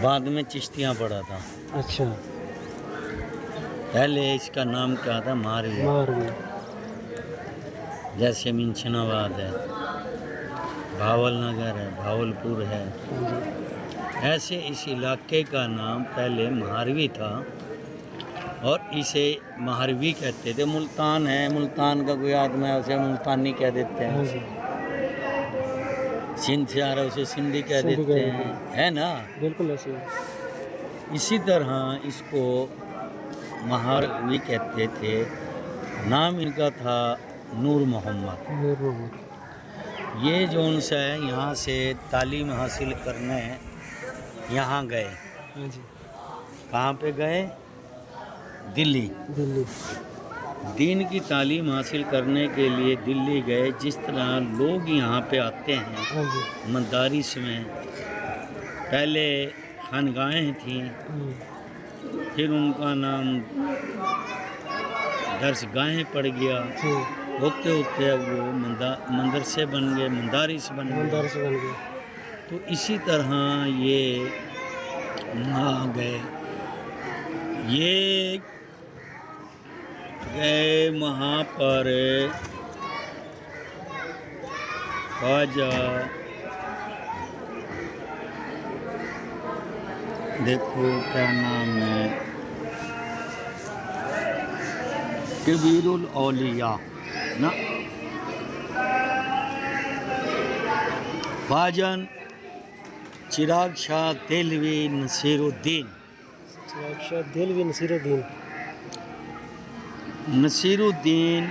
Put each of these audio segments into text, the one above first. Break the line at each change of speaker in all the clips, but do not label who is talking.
بعد میں چشتیاں پڑھا تھا.
اچھا.
پہلے اس کا نام کیا تھا؟ مہاروی.
مہاروی.
جیسے منچناواد ہے، بھاول نگر ہے، بھاول پور ہے، ایسے اس علاقے کا نام پہلے مہاروی تھا اور اسے مہاروی کہتے تھے. ملتان ہے، ملتان کا کوئی آدمی ہے اسے ملتانی کہہ دیتے ہیں. سندھ سے آ رہا اسے سندھی کہہ دیتے ہیں، ہے نا.
بالکل ایسے ہی.
اسی طرح اس کو مہاروی کہتے تھے. نام ان کا تھا نور محمد.
نور محمد.
یہ جو ان سے یہاں سے تعلیم حاصل کرنے یہاں گئے. کہاں پہ گئے؟ دلی.
دلی.
دین کی تعلیم حاصل کرنے کے لیے دلی گئے. جس طرح لوگ یہاں پہ آتے ہیں مدارس میں، پہلے خانگاہیں تھیں، پھر ان کا نام درس گاہیں پڑ گیا، ہوتے ہوتے اب وہ مدرسے بن گئے، مدارس بن گئے. تو اسی طرح یہ وہاں گئے. یہ گئے وہاں پر خواجہ، دیکھو کیا نام ہے، کبیر الاولیاء نا، خواجہ چراغ شاہ دہلوی نصیر الدین.
چراغ شاہ دہلوی نصیر الدین.
نصیر الدین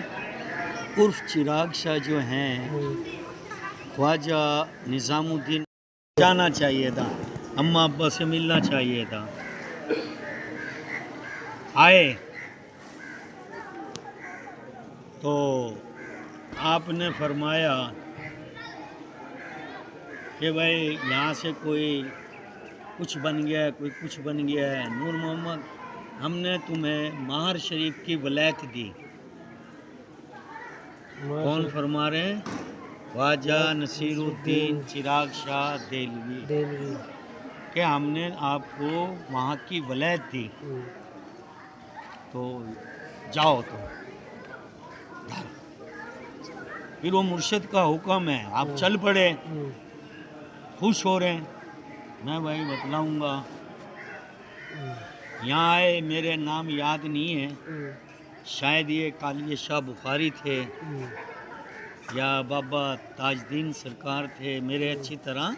عرف چراغ شاہ جو ہیں، خواجہ نظام الدین جانا چاہیے تھا، اماں ابا سے ملنا چاہیے تھا. آئے تو آپ نے فرمایا کہ بھائی یہاں سے کوئی کچھ بن گیا ہے، کوئی کچھ بن گیا ہے. نور محمد، ہم نے تمہیں مہر شریف کی ولایت دی. کون فرما رہے ہیں؟ خواجہ نصیر الدین چراغ شاہ دہلوی، کہ ہم نے آپ کو وہاں کی ولایت دی، تو جاؤ. تو پھر وہ مرشد کا حکم ہے، آپ چل پڑے. خوش ہو رہے ہیں. میں بھائی بتلاؤں گا. یہاں آئے، میرے نام یاد نہیں ہے، شاید یہ کالی شاہ بخاری تھے یا بابا تاج الدین سرکار تھے، میرے اچھی طرح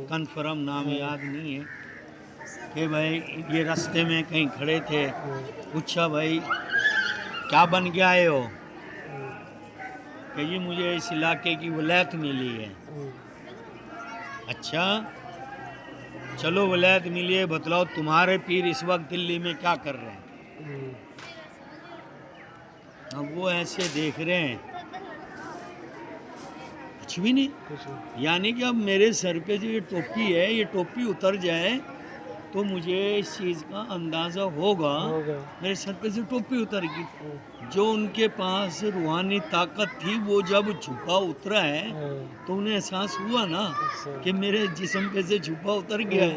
کنفرم نام یاد نہیں ہے. کہ بھائی یہ راستے میں کہیں کھڑے تھے، پوچھا بھائی کیا بن کے آئے ہو؟ کہ جی مجھے اس علاقے کی ولایت ملی ہے. اچھا چلو ولایت ملی ہے، بتلاؤ تمہارے پیر اس وقت دلی میں کیا کر رہے ہیں؟ اب وہ ایسے دیکھ رہے ہیں، کچھ بھی نہیں. یعنی کہ اب میرے سر پہ جو یہ ٹوپی ہے، یہ ٹوپی اتر جائے تو مجھے اس چیز کا اندازہ ہوگا. میرے سر پہ سے ٹوپی اتر گئی. جو ان کے پاس روحانی طاقت تھی وہ جب جھپا اترا ہے تو انہیں احساس ہوا نا کہ میرے جسم پہ سے جھپا اتر گیا ہے.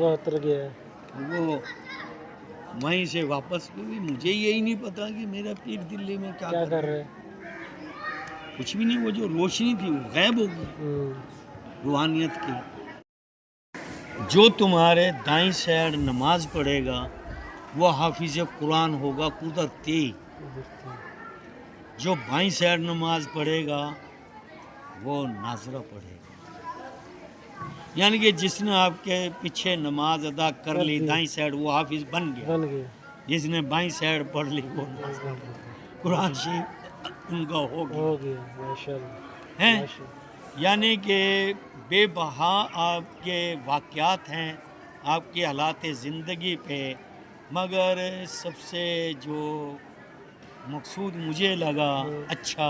وہ وہیں سے واپس ہوئی. مجھے یہی نہیں پتا کہ میرا پیر دلی میں کیا کر رہا ہے. کچھ بھی نہیں. وہ جو روشنی تھی وہ غائب ہو گئی روحانیت کی. جو تمہارے دائیں سائڈ نماز پڑھے گا وہ حافظ قرآن ہوگا قدرتی. جو بائیں سائڈ نماز پڑھے گا وہ ناظرہ پڑھے گا. یعنی کہ جس نے آپ کے پیچھے نماز ادا کر لی دائیں سائڈ، وہ حافظ بن گیا. جس نے بائیں سائڈ پڑھ لی وہ قرآن شریف ان کا ہو گیا. یعنی کہ بے بہا آپ کے واقعات ہیں، آپ کے حالات زندگی پہ، مگر سب سے جو مقصود مجھے لگا اچھا،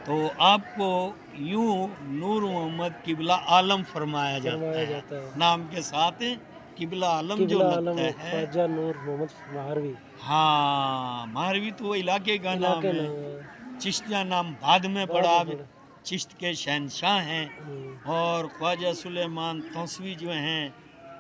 تو آپ کو یوں نور محمد قبلہ عالم فرمایا جاتا ہے. نام کے ساتھ قبلہ عالم جو لگتا ہے.
خواجہ نور محمد مہاروی.
ہاں، مہاروی تو وہ علاقے کا نام ہے. چشتیہ نام بعد میں پڑا، چشت کے شہنشاہ ہیں. اور خواجہ سلیمان توسوی جو ہیں